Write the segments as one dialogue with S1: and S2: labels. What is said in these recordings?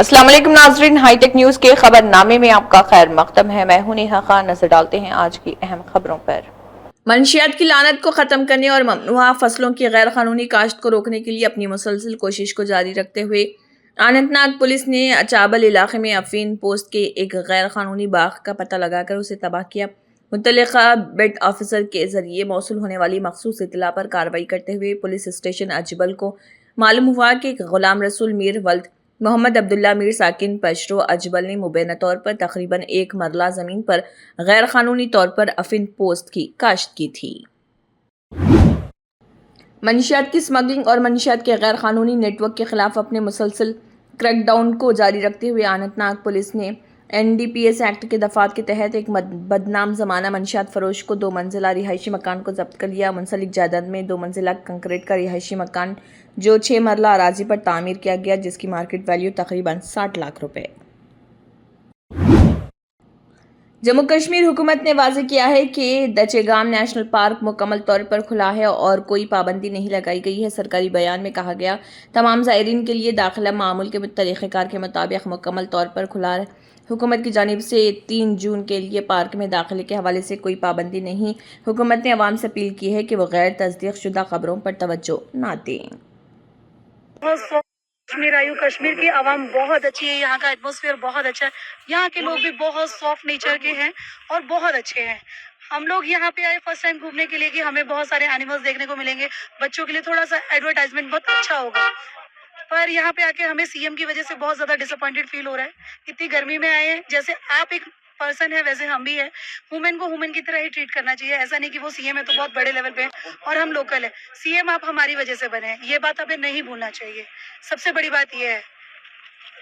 S1: अस्सलाम वालेकुम नाजरीन, हाईटेक न्यूज के खबरनामे में आपका खैर मकदम है। मैं हूं नेहा खान। नजर डालते हैं आज की अहम खबरों पर। मंशियात की लानत को खत्म करने और ममनुआ फसलों की गैर कानूनी काश्त को रोकने के लिए अपनी मुसलसल कोशिश को जारी रखते हुए अनंतनाग पुलिस ने अचाबल इलाके में अफीन पोस्ट के एक गैर कानूनी बाग का पता लगाकर उसे तबाह किया। मुतल्लिका बेट ऑफिसर के जरिए मौसूल होने वाली मखसूस इतला पर कार्रवाई करते हुए पुलिस स्टेशन अजबल को मालूम हुआ कि गुलाम रसूल मीर वल्द मोहम्मद अब्दुल्ला मीर साकिन पशरो अजबल ने मुबैना तौर पर तकरीबन एक मरला ज़मीन पर गैर कानूनी तौर पर अफीन पोस्ट की काश्त की थी। मंशियात की स्मगलिंग और मंशियात के गैर कानूनी नेटवर्क के खिलाफ अपने मुसलसल क्रैकडाउन को जारी रखते हुए अनंतनाग पुलिस ने NDPS एक्ट के दफात के तहत एक बदनाम जमाना मंशियात फरोश को 2 मंजिला रिहायशी मकान को जब्त कर लिया। मुंसलिक जायदाद में 2 मंजिला कंक्रीट का रिहायशी मकान जो 6 मरला अराजी पर तामीर किया गया, जिसकी मार्केट वैल्यू तकरीबन 60 लाख रुपए। जम्मू कश्मीर हुकूमत ने वाज़ेह किया है कि दचेगाम नेशनल पार्क मुकम्मल तौर पर खुला है और कोई पाबंदी नहीं लगाई गई है। सरकारी बयान में कहा गया, तमाम ज़ायरीन के लिए दाखिला मामूल के तरीक़ेकार के मुताबिक मुकम्मल तौर पर खुला है। हुकूमत की जानिब से 3 जून के लिए पार्क में दाखिले के हवाले से कोई पाबंदी नहीं। हुकूमत ने अवाम से अपील की है कि वह गैर तस्दीक शुदा खबरों पर तवज्जो न दें।
S2: कश्मीर आयु कश्मीर की आवाम बहुत अच्छी है, यहाँ का एटमॉस्फेयर बहुत अच्छा है, यहाँ के लोग भी बहुत सॉफ्ट नेचर के हैं और बहुत अच्छे हैं। हम लोग यहाँ पे आए फर्स्ट टाइम घूमने के लिए कि हमें बहुत सारे एनिमल्स देखने को मिलेंगे। बच्चों के लिए थोड़ा सा एडवर्टाइजमेंट बहुत अच्छा होगा, पर यहाँ पे आके हमें CM की वजह से बहुत ज्यादा डिसअपॉइंटेड फील हो रहा है। इतनी गर्मी में आए हैं, जैसे आप एक पर्सन है वैसे हम भी है। वुमेन को वुमेन की तरह ही ट्रीट करना चाहिए, ऐसा नहीं कि वो CM है तो बहुत बड़े लेवल पे है और हम लोकल है। CM आप हमारी वजह से बने हैं, ये बात हमें नहीं भूलना चाहिए। सबसे बड़ी बात ये है,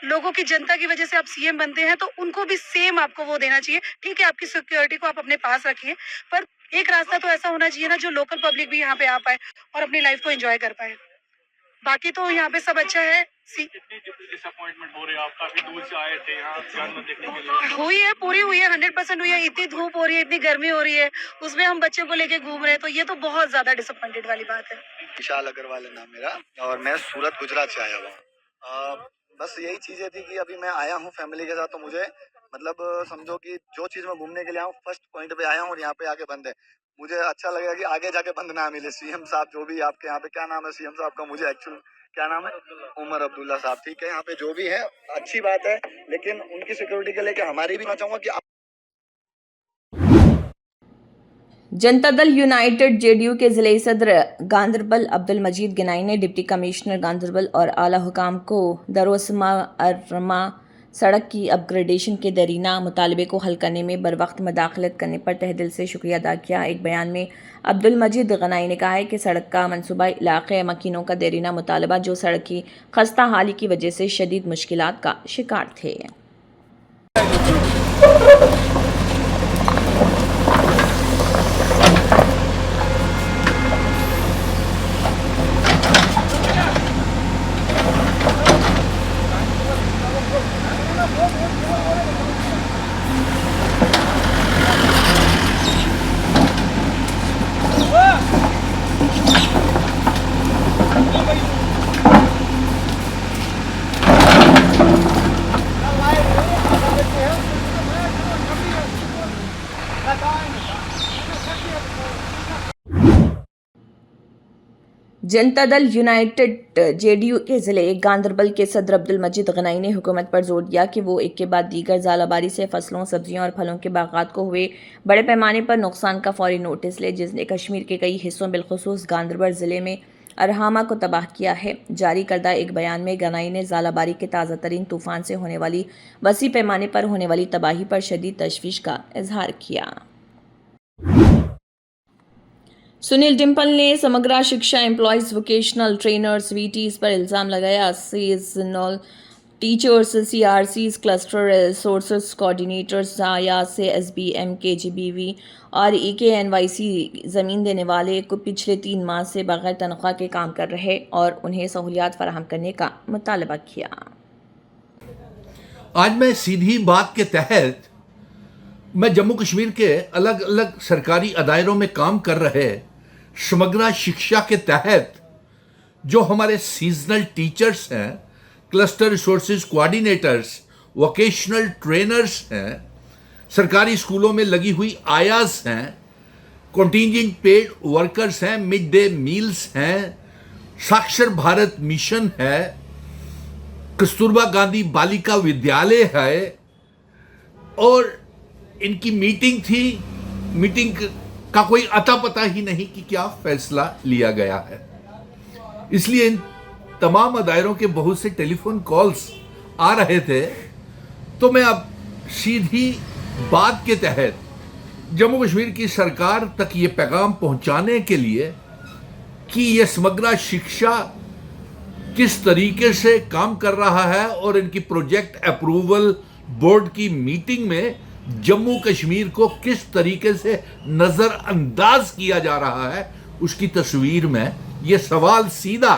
S2: लोगों की जनता की वजह से आप CM बनते हैं तो उनको भी सेम आपको वो देना चाहिए। ठीक है, आपकी सिक्योरिटी को आप अपने पास रखिए, पर एक रास्ता तो ऐसा होना चाहिए ना जो लोकल पब्लिक भी यहाँ पे आ पाए और अपनी लाइफ को एंजॉय कर पाए। बाकी तो यहाँ पे सब अच्छा है।
S3: डिसअपॉइंटमेंट हो रही है, आप काफी दूर से आए थे यहाँ जानवर देखने के लिए।
S2: हुई है, पूरी हुई है, 100% हुई है। इतनी धूप हो रही है, इतनी गर्मी हो रही है, उसमें हम बच्चों को लेके घूम रहे हैं, तो ये तो बहुत ज्यादा डिसअपॉइंटेड वाली बात है।
S4: विशाल अग्रवाल है नाम मेरा और मैं सूरत गुजरात से आया हुआ। बस यही चीजें थी कि अभी मैं आया हूँ फैमिली के साथ, तो मुझे मतलब समझो कि जो चीज मैं घूमने के लिए आया हूँ फर्स्ट पॉइंट पे आया हूँ और यहाँ पे आके बंद है। मुझे अच्छा लगेगा कि आगे जाके बंद ना मिले। CM साहब जो भी आपके यहाँ पे, क्या नाम है CM साहब का, मुझे एक्चुअल क्या नाम है, उमर अब्दुल्ला साहब, ठीक है, यहाँ पे जो भी है अच्छी बात है, लेकिन उनकी सिक्योरिटी के लेके हमारी भी, मैं चाहूंगा कि
S1: जनता दल यूनाइटेड JDU के ज़िले सदर गांदरबल अब्दुल मजीद गिनाई ने डिप्टी कमिश्नर गांदरबल और आला हुकाम को दरोसमा अरमा सड़क की अपग्रेडेशन के दरीना मुतालबे को हल करने में बर वक्त मदाखलत करने पर तहे दिल से शुक्रिया अदा किया। एक बयान में अब्दुल मजीद गनाई ने कहा है कि सड़क का मनसूबा इलाक़े मकीनों का दरीना मुतालबा जो सड़क की खस्ता हाली की वजह से शदीद मुश्किलात का शिकार थे। जनता दल यूनाइटेड JDU के ज़िले गांदरबल के सदर अब्दुल मजीद गनाई ने हुकूमत पर जोर दिया कि वो एक के बाद दीगर ज़ालाबारी से फसलों, सब्जियों और फलों के बागात को हुए बड़े पैमाने पर नुकसान का फौरी नोटिस ले, जिसने कश्मीर के कई हिस्सों बिलखुसूस गांदरबल ज़िले में अरहामा को तबाह किया है। जारी करदा एक बयान में गनाई ने ज़ालाबारी के ताज़ा तरीन तूफ़ान से होने वाली वसी पैमाने पर होने वाली तबाही पर शदीद तशवीश का इजहार किया। सुनील डिम्पल ने समग्र शिक्षा एम्प्लॉयज़ वोकेशनल ट्रेनर्स VTs पर इल्ज़ाम लगाया। Seasonal teachers, CRCs, cluster resource coordinators या से SBM, KGBV और EKNYC ज़मीन देने वाले को पिछले 3 माह से बगैर तनख्वाह के काम कर रहे और उन्हें सहूलियात फराहम करने का मुतालबा किया।
S5: आज मैं सीधी बात के तहत मैं जम्मू कश्मीर के अलग अलग सरकारी अदायरों में काम कर रहे समग्र शिक्षा के तहत जो हमारे सीजनल टीचर्स हैं, cluster resources coordinators, vocational trainers हैं, सरकारी स्कूलों में लगी हुई आयास हैं, कॉन्टिंजेंट पेड वर्कर्स हैं, मिड डे मील्स हैं, साक्षर भारत मिशन है, कस्तूरबा गांधी बालिका विद्यालय है, और इनकी मीटिंग थी। मीटिंग का कोई अता पता ही नहीं कि क्या फैसला लिया गया है। इसलिए इन तमाम अदायरों के बहुत से टेलीफोन कॉल्स आ रहे थे। तो मैं अब सीधी बात के तहत जम्मू कश्मीर की सरकार तक ये पैगाम पहुंचाने के लिए कि ये समग्र शिक्षा किस तरीके से काम कर रहा है और इनकी प्रोजेक्ट अप्रूवल बोर्ड की मीटिंग में जम्मू कश्मीर को किस तरीके से नजरअंदाज किया जा रहा है, उसकी तस्वीर में ये सवाल सीधा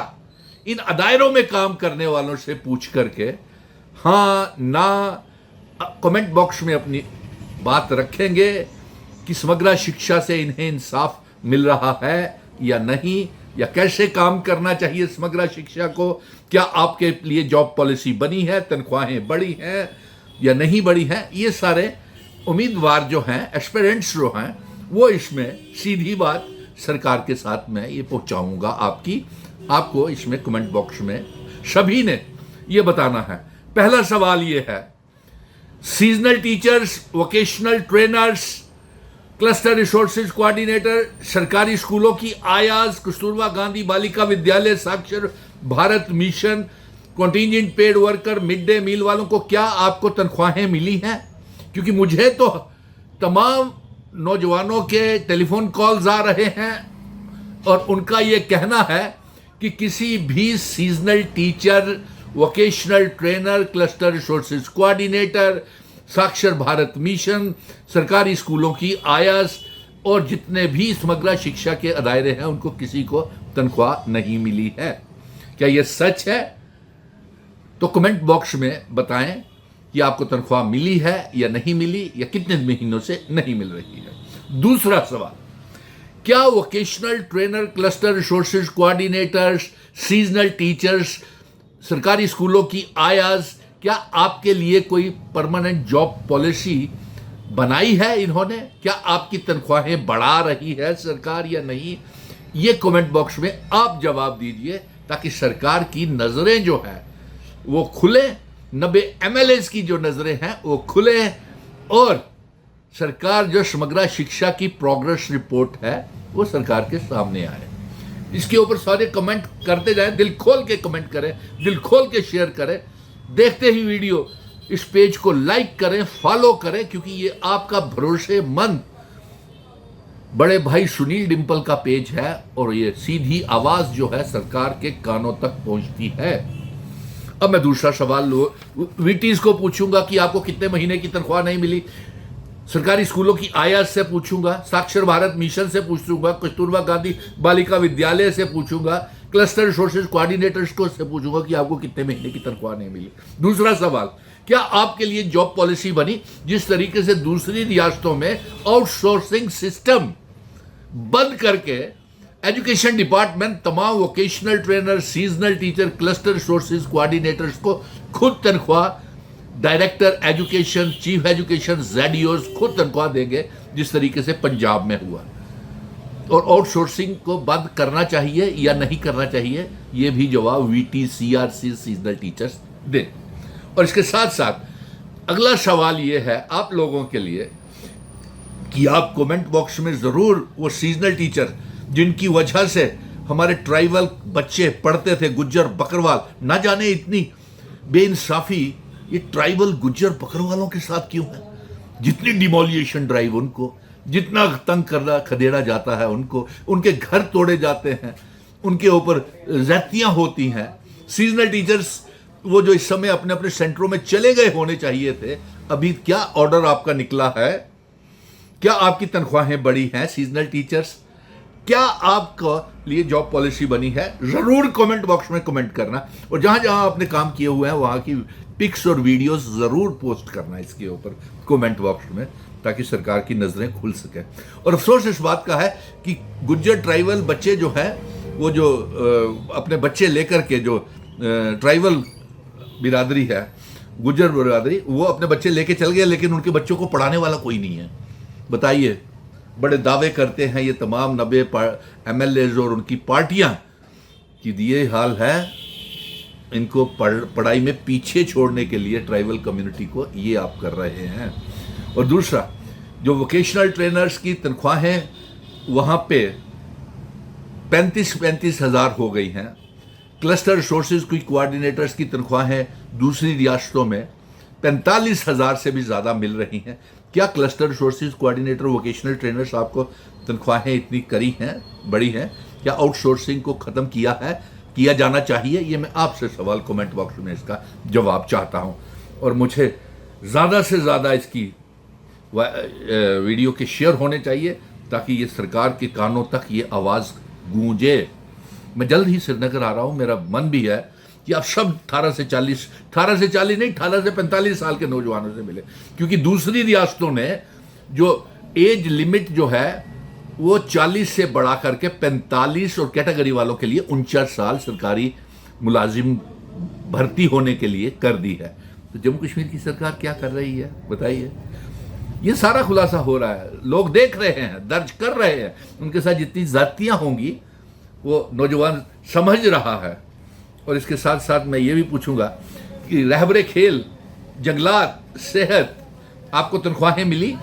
S5: इन अदायरों में काम करने वालों से पूछ करके हाँ ना कमेंट बॉक्स में अपनी बात रखेंगे कि समग्र शिक्षा से इन्हें इंसाफ मिल रहा है या नहीं, या कैसे काम करना चाहिए समग्र शिक्षा को। क्या आपके लिए जॉब पॉलिसी बनी है, तनख्वाहें बढ़ी हैं या नहीं बढ़ी हैं। ये सारे उम्मीदवार जो हैं, एस्पिरेंट्स जो हैं, वो इसमें सीधी बात सरकार के साथ मैं ये पहुंचाऊंगा आपको इसमें कमेंट बॉक्स में सभी ने ये बताना है। पहला सवाल ये है, seasonal teachers, vocational trainers, cluster resources coordinator, सरकारी स्कूलों की आयाज, Kasturba Gandhi Balika Vidyalaya, Saakshar Bharat mission, contingent paid worker, mid day meal वालों को क्या आपको तनख्वाहें मिली हैं? क्योंकि मुझे तो तमाम नौजवानों के टेलीफोन कॉल्स आ रहे हैं और उनका ये कहना है कि किसी भी seasonal teacher, vocational trainer, cluster resources coordinator, साक्षर भारत मिशन, सरकारी स्कूलों की आयास और जितने भी समग्र शिक्षा के दायरे हैं उनको किसी को तनख्वाह नहीं मिली है। क्या यह सच है? तो कमेंट बॉक्स में बताएं कि आपको तनख्वाह मिली है या नहीं मिली, या कितने महीनों से नहीं मिल रही है। दूसरा सवाल, क्या vocational trainer, cluster resources coordinators, seasonal teachers, सरकारी स्कूलों की आयास, क्या आपके लिए कोई परमानेंट जॉब पॉलिसी बनाई है इन्होंने? क्या आपकी तनख्वाहें बढ़ा रही है सरकार या नहीं? ये कमेंट बॉक्स में आप जवाब दीजिए ताकि सरकार की नजरें जो है वो खुले, 90 MLAs की जो नजरें हैं वो खुले, और सरकार जो समग्र शिक्षा की प्रोग्रेस रिपोर्ट है वो सरकार के सामने आए। इसके ऊपर सारे कमेंट करते जाएं, दिल खोल के कमेंट करें, दिल खोल के शेयर करें, देखते ही वीडियो इस पेज को लाइक करें, फॉलो करें, क्योंकि ये आपका भरोसेमंद बड़े भाई सुनील डिंपल का पेज है और ये सीधी आवाज जो है सरकार के कानों तक पहुंचती है। अब मैं दूसरा सवाल वीटीज को पूछूंगा कि आपको कितने महीने की तनख्वाह नहीं मिली, सरकारी स्कूलों की आयास से पूछूंगा, साक्षर भारत मिशन से पूछूंगा, कस्तूरबा गांधी बालिका विद्यालय से पूछूंगा, क्लस्टर रिसोर्सेज कोऑर्डिनेटर्स को से पूछूंगा कि आपको कितने महीने की तनख्वाह नहीं मिली। दूसरा सवाल, क्या आपके लिए जॉब पॉलिसी बनी? जिस तरीके से दूसरी रियासतों में आउटसोर्सिंग सिस्टम बंद करके एजुकेशन डिपार्टमेंट तमाम vocational trainer, seasonal teacher, cluster resources coordinators को खुद तनख्वाह, director education, chief education, ZEOs खुद तनख्वाह देंगे जिस तरीके से पंजाब में हुआ। और आउटसोर्सिंग को बंद करना चाहिए या नहीं करना चाहिए, ये भी जवाब VT, CRC, सीजनल टीचर्स दें। और इसके साथ साथ अगला सवाल ये है आप लोगों के लिए कि आप कमेंट बॉक्स में ज़रूर वो सीजनल टीचर जिनकी वजह से हमारे ट्राइबल बच्चे पढ़ते थे, गुज्जर बकरवाल, ना जाने इतनी बेइंसाफी ये ट्राइबल गुज्जर बकरवालों के साथ क्यों है? जितनी डिमोलिएशन ड्राइव उनको, जितना तंग करना खदेड़ा जाता है उनको, उनके घर तोड़े जाते हैं, उनके ऊपर ज़्यादतियाँ होती हैं। सीजनल टीचर्स वो जो इस समय अपने अपने सेंटरों में चले गए होने चाहिए थे, अभी क्या ऑर्डर आपका निकला है? क्या आपकी तनख्वाहें बढ़ी हैं सीजनल टीचर्स? क्या आपका लिए जॉब पॉलिसी बनी है? ज़रूर कमेंट बॉक्स में कमेंट करना, और जहाँ जहाँ आपने काम किए हुए हैं वहाँ की पिक्स और वीडियोस ज़रूर पोस्ट करना इसके ऊपर कमेंट बॉक्स में, ताकि सरकार की नज़रें खुल सकें। और अफसोस इस बात का है कि गुज्जर ट्राइबल बच्चे जो हैं वो जो अपने बच्चे लेकर के जो ट्राइबल बिरादरी है, गुजर बिरादरी, वो अपने बच्चे लेके चल गए, लेकिन उनके बच्चों को पढ़ाने वाला कोई नहीं है। बताइए, बड़े दावे करते हैं ये तमाम 90 MLAs और उनकी पार्टियां कि ये हाल है, इनको पढ़ाई में पीछे छोड़ने के लिए ट्राइबल कम्युनिटी को ये आप कर रहे हैं। और दूसरा, जो वोकेशनल ट्रेनर्स की तनख्वाहें वहाँ पे 35-35 हज़ार हो गई हैं, क्लस्टर रिसोर्सेज की कोऑर्डिनेटर्स की तनख्वाहें दूसरी रियासतों में 45 हज़ार से भी ज़्यादा मिल रही हैं। क्या cluster resources coordinator, vocational trainers आपको तनख्वाहें इतनी करी हैं, बड़ी हैं? क्या आउटसोर्सिंग को ख़त्म किया है, किया जाना चाहिए? ये मैं आपसे सवाल कमेंट बॉक्स में इसका जवाब चाहता हूँ। और मुझे ज़्यादा से ज़्यादा इसकी वीडियो के शेयर होने चाहिए ताकि ये सरकार के कानों तक ये आवाज़ गूंजे। मैं जल्द ही श्रीनगर आ रहा हूँ, मेरा मन भी है कि आप सब 18 से 45 साल के नौजवानों से मिले, क्योंकि दूसरी रियासतों ने जो एज लिमिट जो है वो 40 से बढ़ा करके 45 और कैटेगरी वालों के लिए 49 साल सरकारी मुलाजिम भर्ती होने के लिए कर दी है। तो जम्मू कश्मीर की सरकार क्या कर रही है बताइए? ये सारा खुलासा हो रहा है, लोग देख रहे हैं, दर्ज कर रहे हैं। उनके साथ जितनी जातियां होंगी वो नौजवान समझ रहा है। और इसके साथ साथ मैं ये भी पूछूंगा कि रहबरे खेल, जंगलात, सेहत, आपको तनख्वाहें मिली?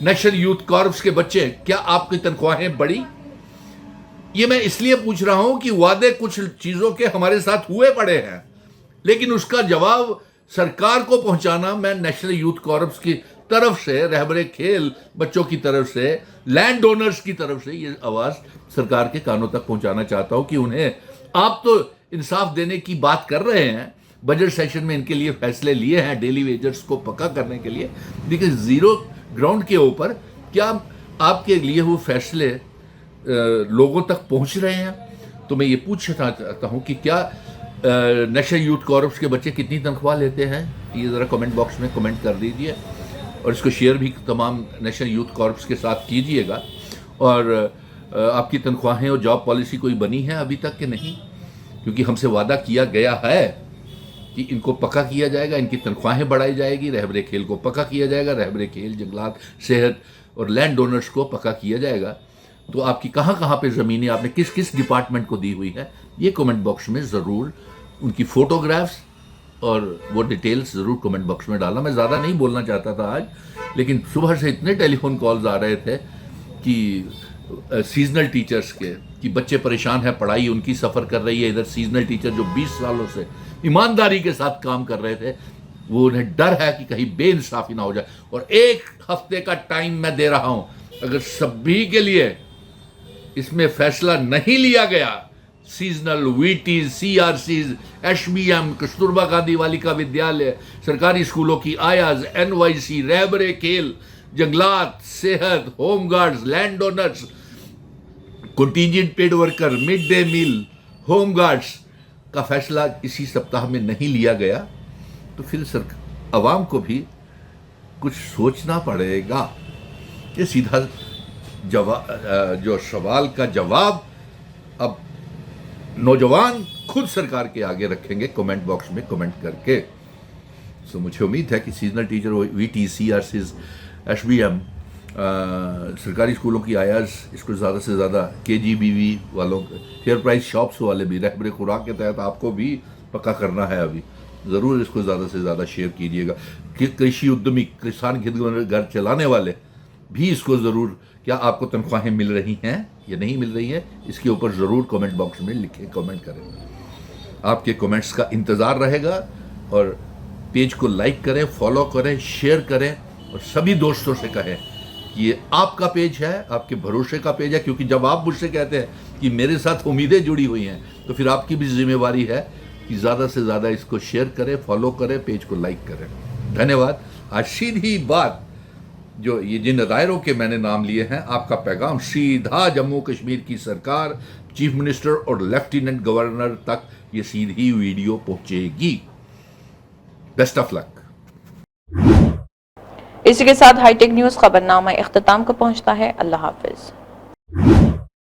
S5: नेशनल यूथ कॉर्प्स के बच्चे, क्या आपकी तनख्वाहें बढ़ी? ये मैं इसलिए पूछ रहा हूं कि वादे कुछ चीजों के हमारे साथ हुए पड़े हैं, लेकिन उसका जवाब सरकार को पहुंचाना, मैं नेशनल यूथ कॉर्प्स की तरफ से, रहबरे खेल बच्चों की तरफ से, लैंड डोनर्स की तरफ से ये आवाज़ सरकार के कानों तक पहुंचाना चाहता हूं कि उन्हें, आप तो इंसाफ देने की बात कर रहे हैं, बजट सेशन में इनके लिए फैसले लिए हैं डेली वेजर्स को पक्का करने के लिए, लेकिन जीरो ग्राउंड के ऊपर क्या आपके लिए वो फैसले लोगों तक पहुंच रहे हैं? तो मैं ये पूछना चाहता हूं कि क्या नेशनल यूथ कॉर्प्स के बच्चे कितनी तनख्वाह लेते हैं? ये ज़रा कमेंट बॉक्स में कमेंट कर दीजिए और इसको शेयर भी तमाम नेशनल यूथ कॉर्प्स के साथ कीजिएगा। और आपकी तनख्वाहें और जॉब पॉलिसी कोई बनी है अभी तक कि नहीं? क्योंकि हमसे वादा किया गया है कि इनको पक्का किया जाएगा, इनकी तनख्वाहें बढ़ाई जाएगी, रहबरे खेल को पक्का किया जाएगा, रहबरे खेल, जंगलात, सेहत और लैंड डोनर्स को पक्का किया जाएगा। तो आपकी कहाँ कहाँ पे ज़मीनें आपने किस किस डिपार्टमेंट को दी हुई है, ये कमेंट बॉक्स में ज़रूर, उनकी फ़ोटोग्राफ्स और वो डिटेल्स ज़रूर कमेंट बॉक्स में डालना। मैं ज़्यादा नहीं बोलना चाहता था आज, लेकिन सुबह से इतने टेलीफोन कॉल्स आ रहे थे कि सीजनल टीचर्स के, कि बच्चे परेशान हैं, पढ़ाई उनकी सफ़र कर रही है, इधर सीजनल टीचर जो 20 सालों से ईमानदारी के साथ काम कर रहे थे, वो उन्हें डर है कि कहीं बेइंसाफ़ी ना हो जाए। और 1 हफ्ते का टाइम मैं दे रहा हूँ, अगर सभी के लिए इसमें फैसला नहीं लिया गया, seasonal, VT, CRCs, HBM, Kasturba Gandhi Balika विद्यालय, सरकारी स्कूलों की आयाज, NYC, रहबरे खेल, जंगलात, सेहत, home guards, land donors, contingent paid worker, mid day meal, home guards का फैसला इसी सप्ताह में नहीं लिया गया, तो फिर आवाम को भी कुछ सोचना पड़ेगा। ये सीधा जो सवाल का जवाब अब नौजवान खुद सरकार के आगे रखेंगे कमेंट बॉक्स में कमेंट करके। सो मुझे उम्मीद है कि seasonal teacher, VT, CRCs, HBM, सरकारी स्कूलों की आयाज, इसको ज़्यादा से ज़्यादा KGBV वालों, फेयर प्राइस शॉप्स वाले भी, रहबरे खुराक के तहत आपको भी पक्का करना है अभी, ज़रूर इसको ज़्यादा से ज़्यादा शेयर कीजिएगा। कि कृषि उद्यमी, किसान घर चलाने वाले भी इसको ज़रूर, क्या आपको तनख्वाहें मिल रही हैं या नहीं मिल रही हैं, इसके ऊपर ज़रूर कमेंट बॉक्स में लिखें, कमेंट करें। आपके कमेंट्स का इंतज़ार रहेगा। और पेज को लाइक करें, फॉलो करें, शेयर करें और सभी दोस्तों से कहें कि ये आपका पेज है, आपके भरोसे का पेज है। क्योंकि जब आप मुझसे कहते हैं कि मेरे साथ उम्मीदें जुड़ी हुई हैं, तो फिर आपकी भी जिम्मेवारी है कि ज़्यादा से ज़्यादा इसको शेयर करें, फॉलो करें, पेज को लाइक करें। धन्यवाद। आज सीधी बात, जो ये जिन दायरों के मैंने नाम लिए हैं, आपका पैगाम सीधा जम्मू कश्मीर की सरकार, चीफ मिनिस्टर और लेफ्टिनेंट गवर्नर तक ये सीधी वीडियो पहुंचेगी। Best of luck.
S1: इसी के साथ हाईटेक न्यूज़ खबरनामा इख्तिताम को पहुंचता है। अल्लाह हाफिज।